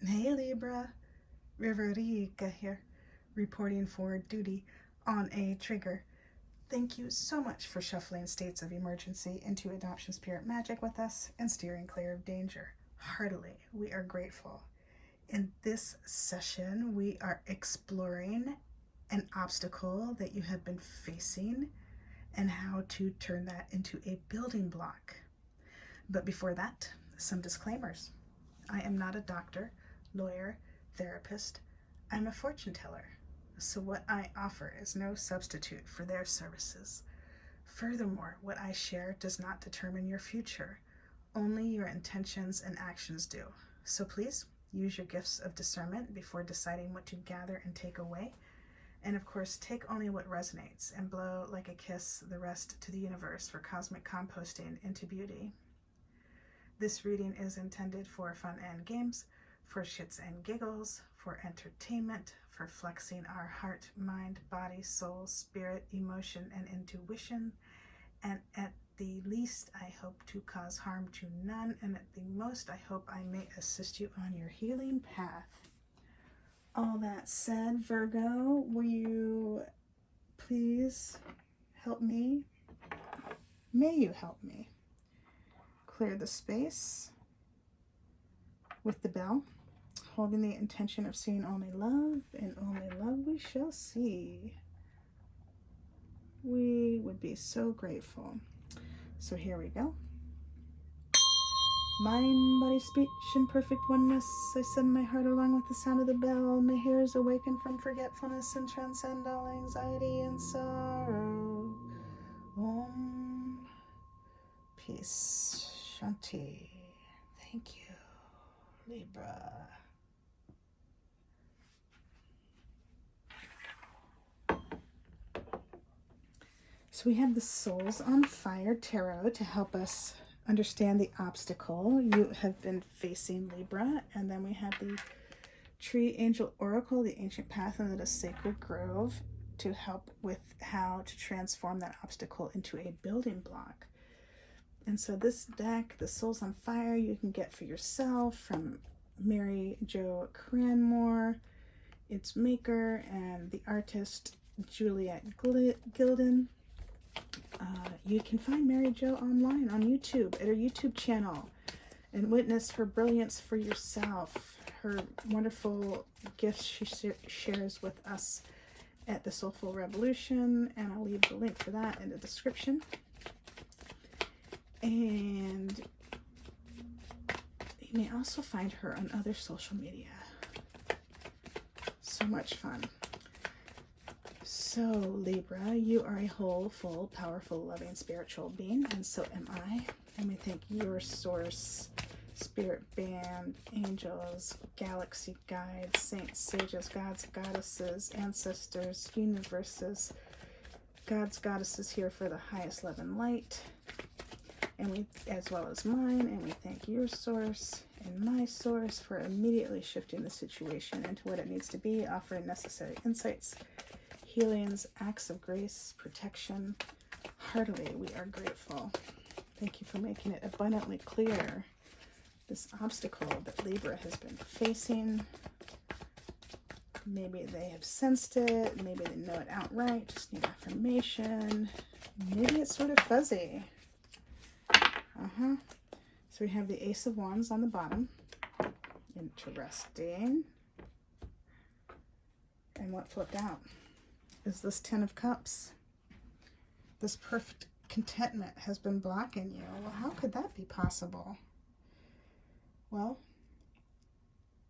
Hey Libra, Riverica here, reporting for duty on a trigger. Thank you so much for shuffling states of emergency into adoption spirit magic with us and steering clear of danger. Heartily, we are grateful. In this session, we are exploring an obstacle that you have been facing and how to turn that into a building block. But before that, some disclaimers. I am not a doctor, lawyer, therapist. I'm a fortune teller. So what I offer is no substitute for their services. Furthermore, what I share does not determine your future. Only your intentions and actions do. So please use your gifts of discernment before deciding what to gather and take away. And of course, take only what resonates and blow like a kiss the rest to the universe for cosmic composting into beauty. This reading is intended for fun and games, for shits and giggles, for entertainment, for flexing our heart, mind, body, soul, spirit, emotion, and intuition. And at the least, I hope to cause harm to none. And at the most, I hope I may assist you on your healing path. All that said, Virgo, will you please help me? May you help me clear the space with the bell, holding the intention of seeing only love, and only love we shall see. We would be so grateful. So here we go. Mind, body, speech, in perfect oneness. I send my heart along with the sound of the bell. My hairs awaken from forgetfulness and transcend all anxiety and sorrow. Om. Peace. Shanti. Thank you, Libra. So we have the Souls on Fire Tarot to help us understand the obstacle you have been facing, Libra. And then we have the Tree Angel Oracle, the Ancient Path, and the Sacred Grove to help with how to transform that obstacle into a building block. And so this deck, the Souls on Fire, you can get for yourself from Mary Jo Cranmore, its maker, and the artist Juliet Gilden. You can find Mary Jo online on YouTube at her YouTube channel and witness her brilliance for yourself, her wonderful gifts she shares with us at the Soulful Revolution, and I'll leave the link for that in the description. And you may also find her on other social media. So much fun. So, Libra, you are a whole, full, powerful, loving, spiritual being, and so am I. And we thank your source, spirit band, angels, galaxy guides, saints, sages, gods, goddesses, ancestors, universes, gods, goddesses here for the highest love and light, and we, as well as mine, and we thank your source and my source for immediately shifting the situation into what it needs to be, offering necessary insights, healings, acts of grace, protection. Heartily, we are grateful. Thank you for making it abundantly clear, this obstacle that Libra has been facing. Maybe they have sensed it, maybe they know it outright, just need affirmation. Maybe it's sort of fuzzy. So we have the Ace of Wands on the bottom. Interesting. And what flipped out is this Ten of Cups. This perfect contentment has been blocking you. Well, how could that be possible? Well,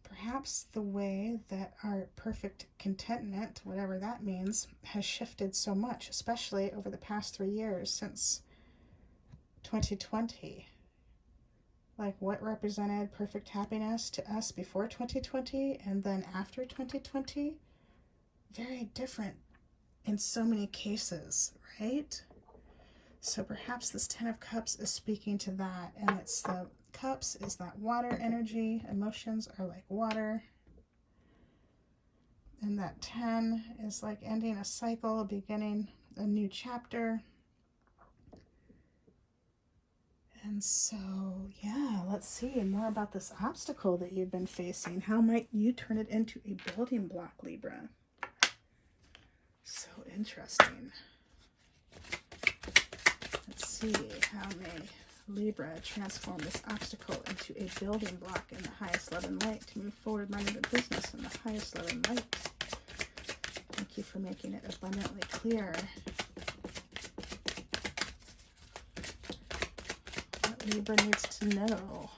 perhaps the way that our perfect contentment, whatever that means, has shifted so much, especially over the past 3 years since 2020. Like, what represented perfect happiness to us before 2020 and then after 2020? Very different in so many cases, right? So perhaps this Ten of Cups is speaking to that, and it's the Cups is that water energy. Emotions are like water. And that 10 is like ending a cycle, beginning a new chapter. And so, yeah, let's see more about this obstacle that you've been facing. How might you turn it into a building block, Libra? So interesting. Let's see, how may Libra transform this obstacle into a building block in the highest love and light to move forward minding the business in the highest love and light. Thank you for making it abundantly clear what Libra needs to know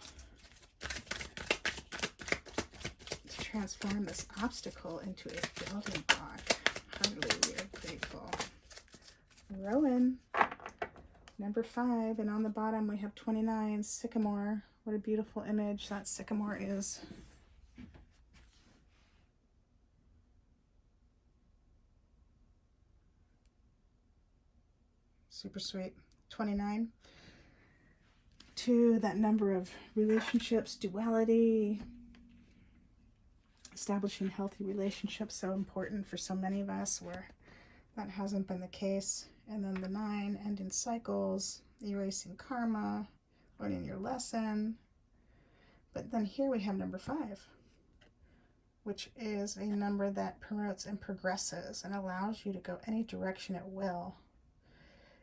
to transform this obstacle into a building block. Heartily, we are grateful. Rowan, number 5, and on the bottom we have 29, sycamore. What a beautiful image that sycamore is. Super sweet. 29. 2, that number of relationships, duality, establishing healthy relationships, so important for so many of us where that hasn't been the case. And then the 9, ending cycles, erasing karma, learning your lesson. But then here we have number 5, which is a number that promotes and progresses and allows you to go any direction at will.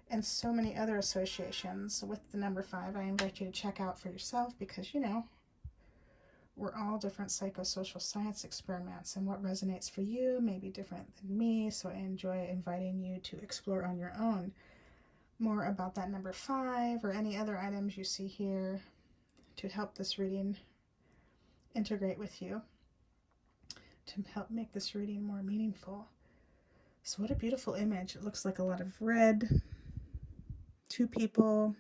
And so many other associations with the number 5 I invite you to check out for yourself, because, you know, we're all different psychosocial science experiments, and what resonates for you may be different than me, so I enjoy inviting you to explore on your own more about that number 5 or any other items you see here to help this reading integrate with you, to help make this reading more meaningful. So what a beautiful image. It looks like a lot of red, 2 people,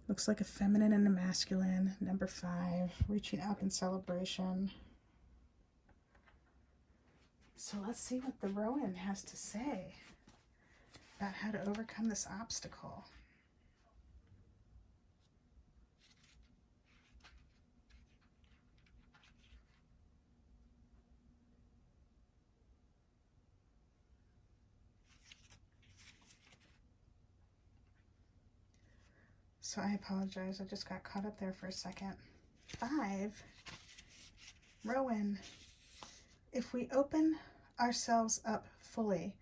looks like a feminine and a masculine, number 5, reaching up in celebration. So let's see what the Rowan has to say about how to overcome this obstacle. So I apologize, I just got caught up there for a second. 5, Rowan. If we open ourselves up fully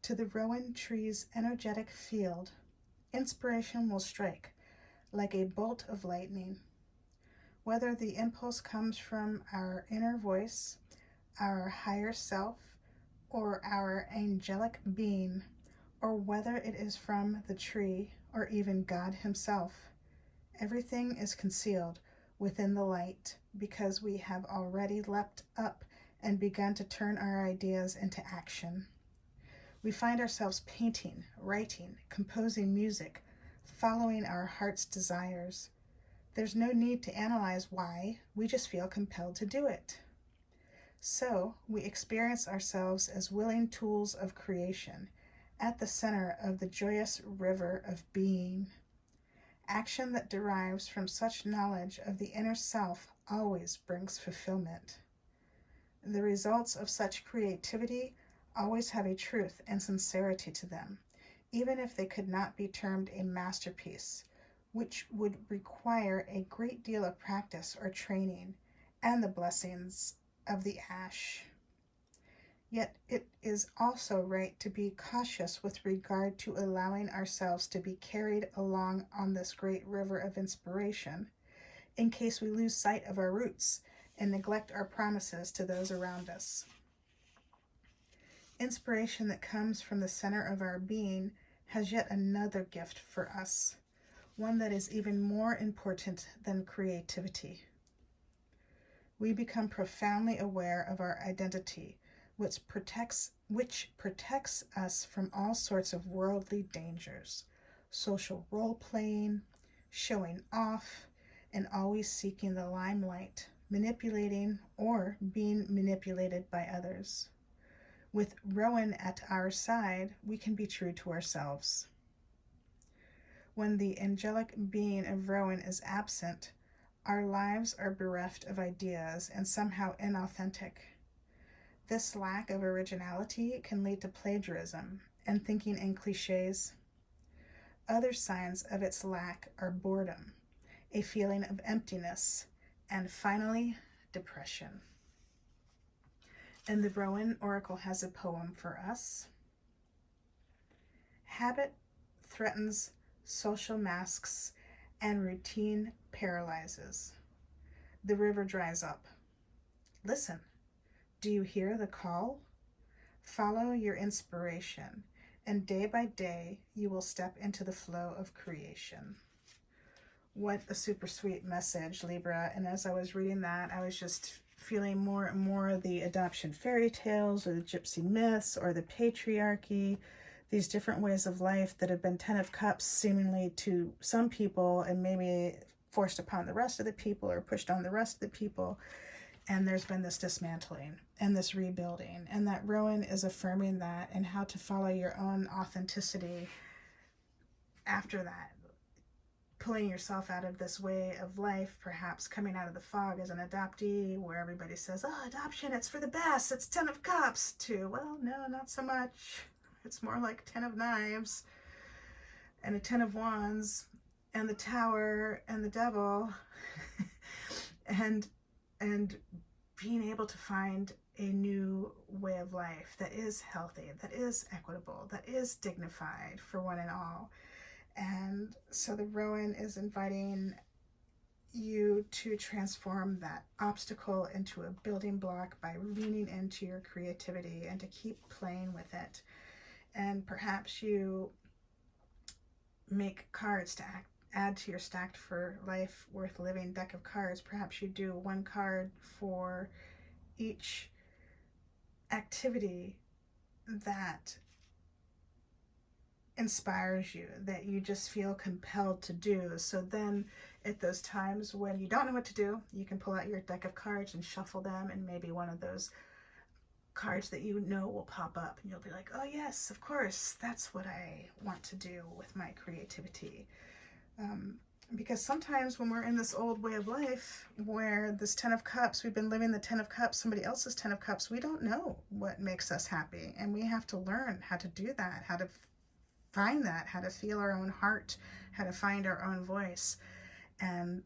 to the Rowan tree's energetic field, inspiration will strike like a bolt of lightning. Whether the impulse comes from our inner voice, our higher self, or our angelic being, or whether it is from the tree or even God himself, everything is concealed within the light, because we have already leapt up and begun to turn our ideas into action. We find ourselves painting, writing, composing music, following our heart's desires. There's no need to analyze why, we just feel compelled to do it. So we experience ourselves as willing tools of creation, at the center of the joyous river of being. Action that derives from such knowledge of the inner self always brings fulfillment. The results of such creativity always have a truth and sincerity to them, even if they could not be termed a masterpiece, which would require a great deal of practice or training and the blessings of the ash. Yet it is also right to be cautious with regard to allowing ourselves to be carried along on this great river of inspiration, in case we lose sight of our roots and neglect our promises to those around us. Inspiration that comes from the center of our being has yet another gift for us, one that is even more important than creativity. We become profoundly aware of our identity, which protects us from all sorts of worldly dangers, social role-playing, showing off, and always seeking the limelight, manipulating or being manipulated by others. With Rowan at our side, we can be true to ourselves. When the angelic being of Rowan is absent, our lives are bereft of ideas and somehow inauthentic. This lack of originality can lead to plagiarism and thinking in cliches. Other signs of its lack are boredom, a feeling of emptiness, and finally, depression. And the Rowan Oracle has a poem for us. Habit threatens social masks and routine paralyzes. The river dries up. Listen, do you hear the call? Follow your inspiration, and day by day you will step into the flow of creation. What a super sweet message, Libra. And as I was reading that, I was just feeling more and more of the adoption fairy tales or the gypsy myths or the patriarchy, these different ways of life that have been Ten of Cups seemingly to some people and maybe forced upon the rest of the people or pushed on the rest of the people. And there's been this dismantling and this rebuilding. And that Rowan is affirming that and how to follow your own authenticity after that. Pulling yourself out of this way of life, perhaps coming out of the fog as an adoptee where everybody says, oh, adoption, it's for the best, it's 10 of Cups, to, well, no, not so much. It's more like 10 of Knives and a 10 of Wands and the Tower and the Devil and being able to find a new way of life that is healthy, that is equitable, that is dignified for one and all. And so the Rowan is inviting you to transform that obstacle into a building block by leaning into your creativity and to keep playing with it. And perhaps you make cards to add to your Stacked for Life Worth Living deck of cards. Perhaps you do one card for each activity that inspires you, that you just feel compelled to do. So then at those times when you don't know what to do, you can pull out your deck of cards and shuffle them, and maybe one of those cards that you know will pop up and you'll be like, oh yes, of course, that's what I want to do with my creativity. Because sometimes when we're in this old way of life where this 10 of Cups, we've been living the 10 of Cups, somebody else's 10 of Cups, we don't know what makes us happy. And we have to learn how to do that, how to find that, how to feel our own heart, how to find our own voice. And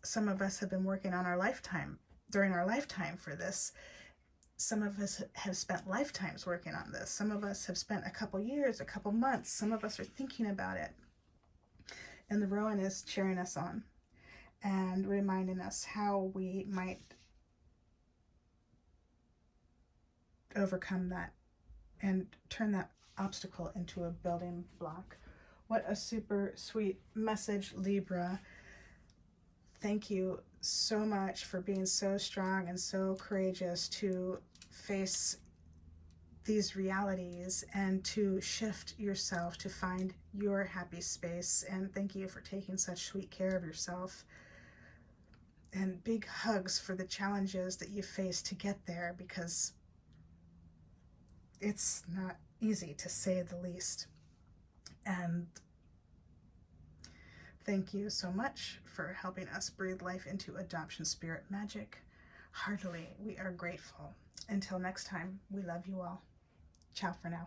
some of us have been working on our lifetime, during our lifetime for this. Some of us have spent lifetimes working on this. Some of us have spent a couple years, a couple months. Some of us are thinking about it. And the Rowan is cheering us on and reminding us how we might overcome that and turn that obstacle into a building block. What a super sweet message, Libra. Thank you so much for being so strong and so courageous to face these realities and to shift yourself to find your happy space. And thank you for taking such sweet care of yourself. And big hugs for the challenges that you face to get there, because it's not easy, to say the least. And thank you so much for helping us breathe life into adoption spirit magic. Heartily, we are grateful. Until next time, we love you all. Ciao for now.